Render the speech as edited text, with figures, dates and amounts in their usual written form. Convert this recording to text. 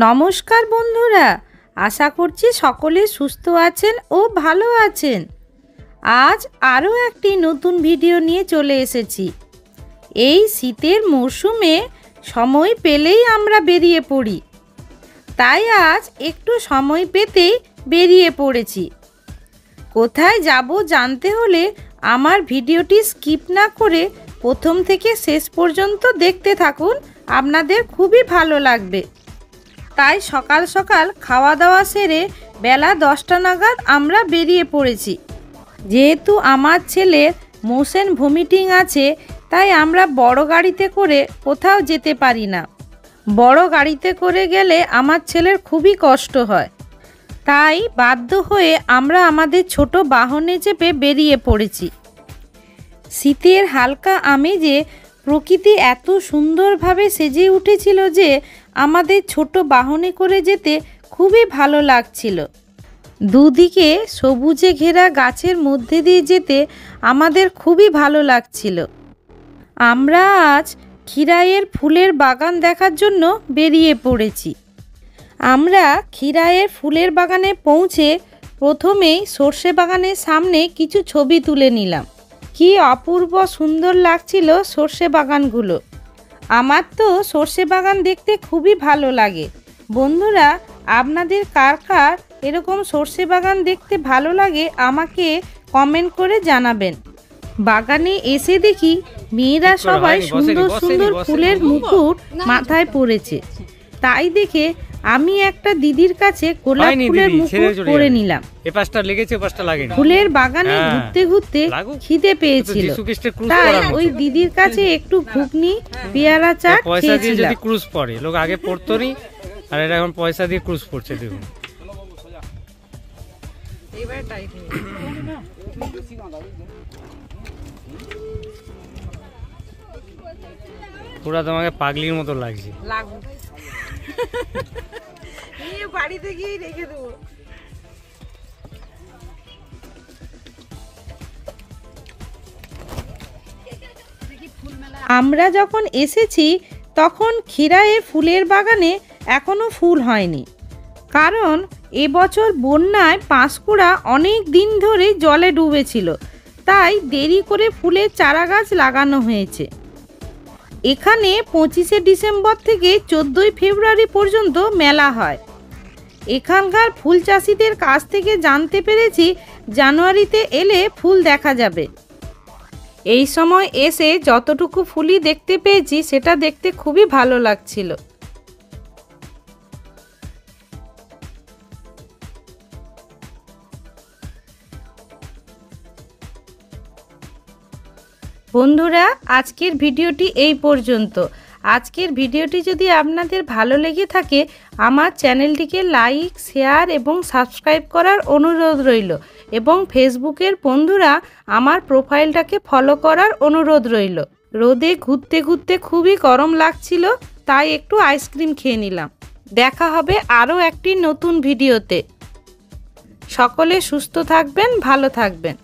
নমস্কার বন্ধুরা, আশা করছি সকলে সুস্থ আছেন ও ভালো আছেন। আজ আরও একটি নতুন ভিডিও নিয়ে চলে এসেছি। এই শীতের মরশুমে সময় পেলেই আমরা বেরিয়ে পড়ি, তাই আজ একটু সময় পেতেই বেরিয়ে পড়েছি। কোথায় যাব জানতে হলে আমার ভিডিওটি স্কিপ না করে প্রথম থেকে শেষ পর্যন্ত দেখতে থাকুন, আপনাদের খুবই ভালো লাগবে। তাই সকাল সকাল খাওয়া দাওয়া সেরে বেলা 10টা নাগাদ আমরা বেরিয়ে পড়েছি। যেহেতু আমার ছেলের মোশন ভমিটিং আছে, তাই আমরা বড় গাড়িতে করে কোথাও যেতে পারি না। বড় গাড়িতে করে গেলে আমার ছেলের খুবই কষ্ট হয়, তাই বাধ্য হয়ে আমরা আমাদের ছোট বাহনে চেপে বেরিয়ে পড়েছি। শীতের হালকা আমেজে প্রকৃতি এত সুন্দরভাবে সেজে উঠেছিল যে আমাদের ছোট বাহনে করে যেতে খুবই ভালো লাগছিল। দুদিকে সবুজে ঘেরা গাছের মধ্যে দিয়ে যেতে আমাদের খুবই ভালো লাগছিল। আমরা আজ খিরাইয়ের ফুলের বাগান দেখার জন্য বেরিয়ে পড়েছি। আমরা খিরাইয়ের ফুলের বাগানে পৌঁছে প্রথমেই সর্ষে বাগানের সামনে কিছু ছবি তুলে নিলাম। কি অপূর্ব সুন্দর লাগছিল সর্ষে বাগানগুলো। আমার তো সর্ষে বাগান দেখতে খুবই ভালো লাগে। বন্ধুরা, আপনাদের কার কার এরকম সর্ষে বাগান দেখতে ভালো লাগে আমাকে কমেন্ট করে জানাবেন। বাগানে এসে দেখি মেয়েরা সবাই সুন্দর সুন্দর ফুলের মুকুট মাথায় পরেছে, তাই দেখে আমি একটা দিদির কাছে গোলাপ ফুলের মুকুট পরে নিলাম। ফুলের বাগানে ঘুরতে ঘুরতে খিদে পেয়েছিল, তাই ওই দিদির কাছে একটু ঘুগনি পেয়ারা চাট খেয়েছিলাম। ক্রুজ পড়ে লোক আগে পড়তো নি, আর এটা এখন পয়সা দিয়ে ক্রুজ পড়ছে। দেখুন পুরা তোমাকে পাগলির মতো লাগছে। বাড়িতে গিয়ে রেখে দেবো। আমরা যখন এসেছি তখন খিরাইয়ের ফুলের বাগানে এখনো ফুল হয়নি, কারণ এবছর বন্যায় পাঁশকুড়া অনেক দিন ধরে জলে ডুবেছিল, তাই দেরি করে ফুলের চারা গাছ লাগানো হয়েছে। এখানে 25শে ডিসেম্বর থেকে 14ই ফেব্রুয়ারি পর্যন্ত মেলা হয়। এখানকার ফুল চাষিদের কাছ থেকে জানতে পেরেছি জানুয়ারিতে এলে ফুল দেখা যাবে। এই সময় এসে যতটুকু ফুলই দেখতে পেয়েছি সেটা দেখতে খুবই ভালো লাগছিল। বন্ধুরা, আজকের ভিডিওটি এই পর্যন্ত। আজকের ভিডিওটি যদি আপনাদের ভালো লেগে থাকে আমার চ্যানেলটিকে লাইক, শেয়ার এবং সাবস্ক্রাইব করার অনুরোধ রইল, এবং ফেসবুকের বন্ধুরা আমার প্রোফাইলটাকে ফলো করার অনুরোধ রইল। রোদে ঘুরতে ঘুরতে খুবই গরম লাগছিল, তাই একটু আইসক্রিম খেয়ে নিলাম। দেখা হবে আরও একটি নতুন ভিডিওতে। সকলে সুস্থ থাকবেন, ভালো থাকবেন।